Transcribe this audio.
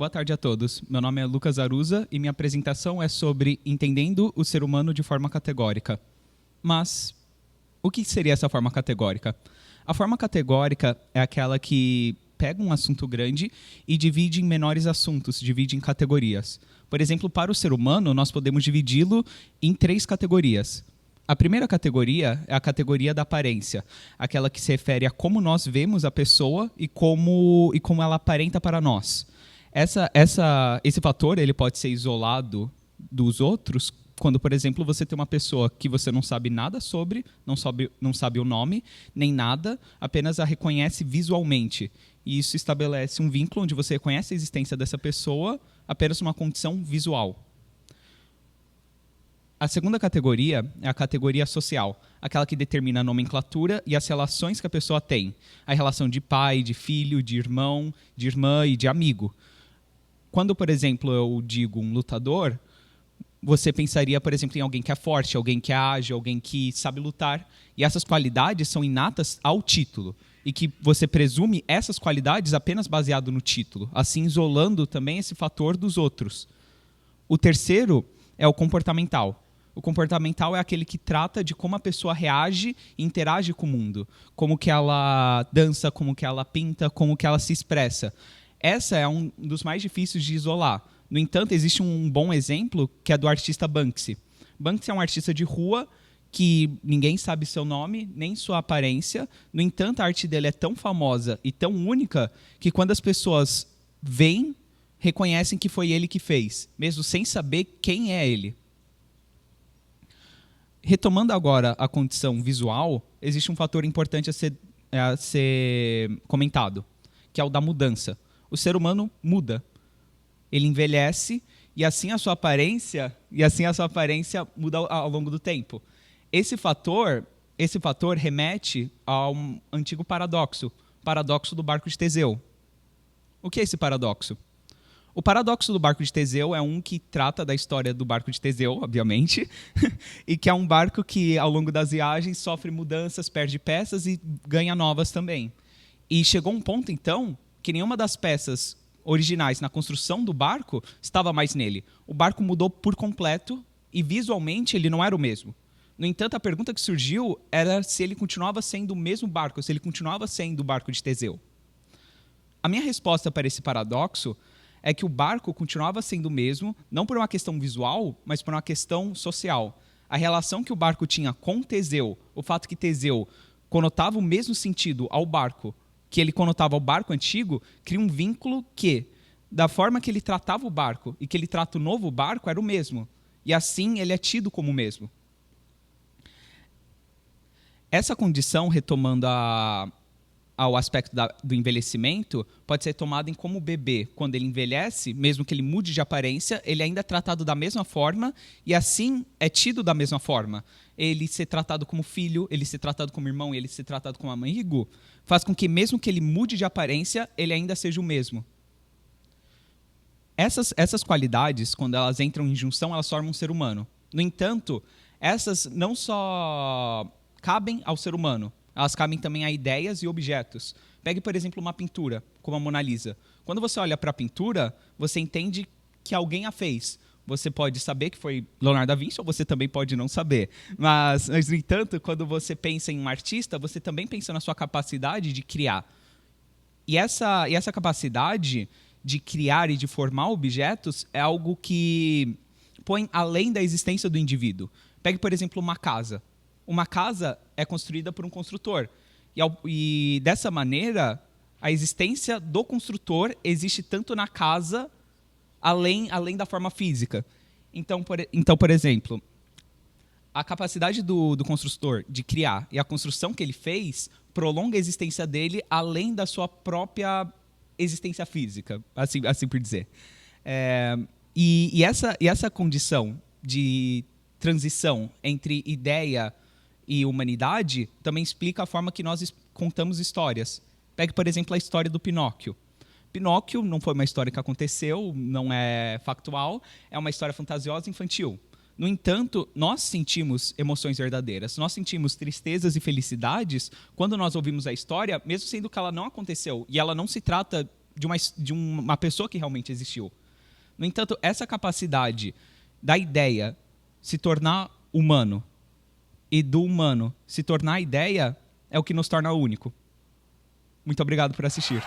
Boa tarde a todos. Meu nome é Lucas Arusa e minha apresentação é sobre entendendo o ser humano de forma categórica. Mas o que seria essa forma categórica? A forma categórica é aquela que pega um assunto grande e divide em menores assuntos, divide em categorias. Por exemplo, para o ser humano, nós podemos dividi-lo em 3 categorias. A primeira categoria é a categoria da aparência, aquela que se refere a como nós vemos a pessoa e como ela aparenta para nós. Esse fator ele pode ser isolado dos outros quando, por exemplo, você tem uma pessoa que você não sabe nada sobre, não sabe o nome, nem nada, apenas a reconhece visualmente. E isso estabelece um vínculo onde você reconhece a existência dessa pessoa apenas uma condição visual. A segunda categoria é a categoria social, aquela que determina a nomenclatura e as relações que a pessoa tem. A relação de pai, de filho, de irmão, de irmã e de amigo. Quando, por exemplo, eu digo um lutador, você pensaria, por exemplo, em alguém que é forte, alguém que é ágil, alguém que sabe lutar. E essas qualidades são inatas ao título. E que você presume essas qualidades apenas baseado no título, assim isolando também esse fator dos outros. O terceiro é o comportamental. O comportamental é aquele que trata de como a pessoa reage e interage com o mundo. Como que ela dança, como que ela pinta, como que ela se expressa. Essa é um dos mais difíceis de isolar. No entanto, existe um bom exemplo que é do artista Banksy. Banksy é um artista de rua que ninguém sabe seu nome, nem sua aparência. No entanto, a arte dele é tão famosa e tão única que quando as pessoas veem, reconhecem que foi ele que fez, mesmo sem saber quem é ele. Retomando agora a condição visual, existe um fator importante a ser comentado, que é o da mudança. O ser humano muda, ele envelhece e assim a sua aparência muda ao longo do tempo. Esse fator remete a um antigo paradoxo do barco de Teseu. O que é esse paradoxo? O paradoxo do barco de Teseu é um que trata da história do barco de Teseu, obviamente, e que é um barco que, ao longo das viagens, sofre mudanças, perde peças e ganha novas também. E chegou um ponto, então, que nenhuma das peças originais na construção do barco estava mais nele. O barco mudou por completo e, visualmente, ele não era o mesmo. No entanto, a pergunta que surgiu era se ele continuava sendo o mesmo barco, se ele continuava sendo o barco de Teseu. A minha resposta para esse paradoxo é que o barco continuava sendo o mesmo, não por uma questão visual, mas por uma questão social. A relação que o barco tinha com Teseu, o fato que Teseu conotava o mesmo sentido ao barco que ele conotava ao barco antigo, cria um vínculo que, da forma que ele tratava o barco e que ele trata o novo barco, era o mesmo. E assim ele é tido como o mesmo. Essa condição, retomando ao aspecto do envelhecimento, pode ser tomado em como o bebê, quando ele envelhece, mesmo que ele mude de aparência, ele ainda é tratado da mesma forma e assim é tido da mesma forma. Ele ser tratado como filho, ele ser tratado como irmão, ele ser tratado como amigo, faz com que mesmo que ele mude de aparência, ele ainda seja o mesmo. Essas qualidades, quando elas entram em junção, elas formam um ser humano. No entanto, essas não só cabem ao ser humano, elas cabem também a ideias e objetos. Pegue, por exemplo, uma pintura, como a Mona Lisa. Quando você olha para a pintura, você entende que alguém a fez. Você pode saber que foi Leonardo da Vinci, ou você também pode não saber. Mas, no entanto, quando você pensa em um artista, você também pensa na sua capacidade de criar. E essa capacidade de criar e de formar objetos é algo que põe além da existência do indivíduo. Pegue, por exemplo, uma casa. Uma casa é construída por um construtor. E dessa maneira, a existência do construtor existe tanto na casa, além da forma física. Então, por exemplo, a capacidade do construtor de criar e a construção que ele fez prolonga a existência dele além da sua própria existência física, assim por dizer. E essa condição de transição entre ideia e humanidade também explica a forma que nós contamos histórias. Pegue, por exemplo, a história do Pinóquio. Pinóquio não foi uma história que aconteceu, não é factual, é uma história fantasiosa infantil. No entanto, nós sentimos emoções verdadeiras, nós sentimos tristezas e felicidades quando nós ouvimos a história, mesmo sendo que ela não aconteceu. E ela não se trata de uma pessoa que realmente existiu. No entanto, essa capacidade da ideia se tornar humano e do humano se tornar ideia é o que nos torna único. Muito obrigado por assistir.